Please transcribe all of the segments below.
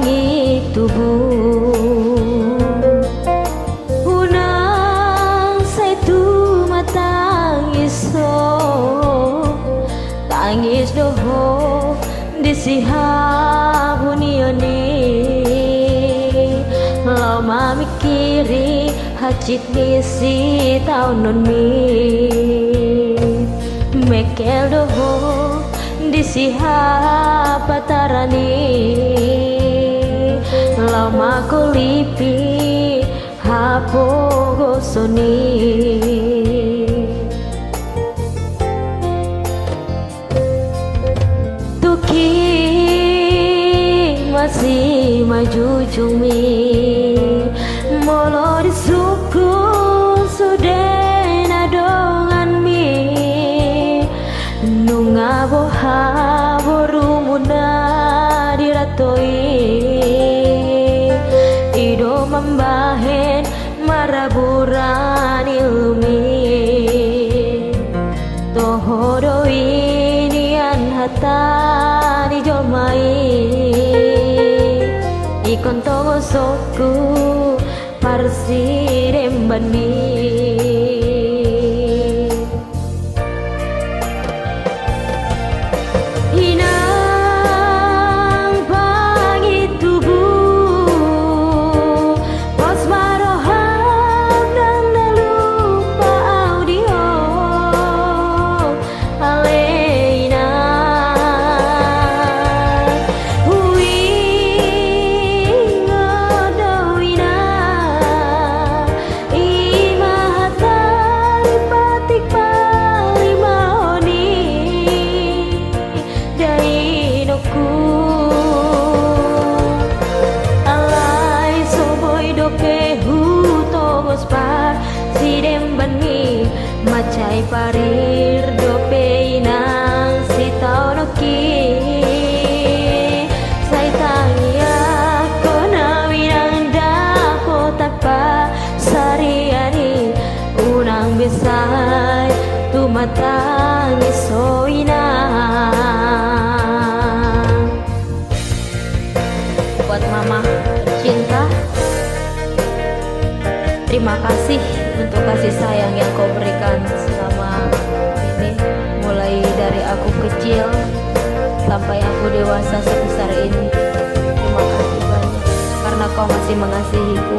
pangit tubuh unang saitu matangis tangis doho disihab unioni lama mikiri hacit misi tahun mi mekel doho disihab patarani lama kulipi hapo gosoni tuki masih maju cumi molo disuku sudah nadongan mi nunga boha borumuna diratoi ido membahen maraburan ilmi tohodo inian hata dijomai ikon tongo soku parsi remban mi macai parir dope inang si tau noki sai tangia kona winang dapo takpa sariani unang besai tu matang isoina buat mama cinta. Terima kasih untuk kasih sayang yang kau berikan selama ini, mulai dari aku kecil sampai aku dewasa sebesar ini. Terima kasih banyak karena kau masih mengasihiku,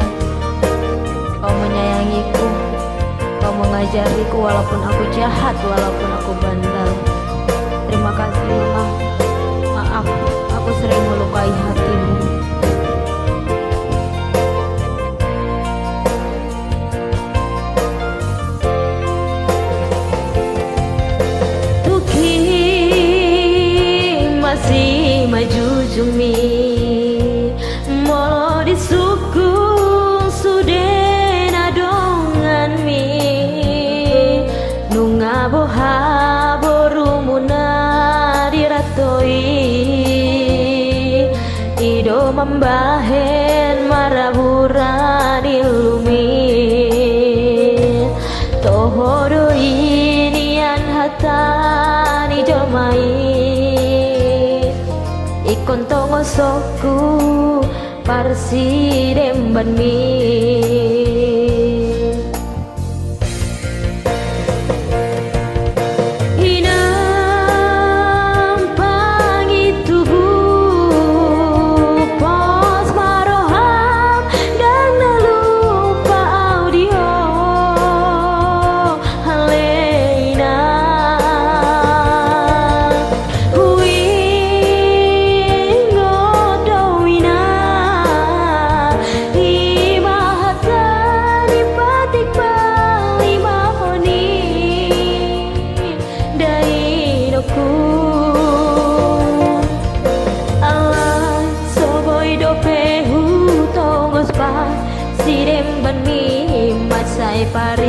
kau menyayangiku, kau mengajariku walaupun aku jahat, walaupun aku bandel. Terima kasih Mama. Maaf, aku sering melukai hatimu. Masih maju jumi molo disuku sudah nadongan mi nunga boha borumuna diratoi ido membahen marabura dilumi tohodo inian hatani jomai ikon tongo soku parsi remban mi si remban mi macai pare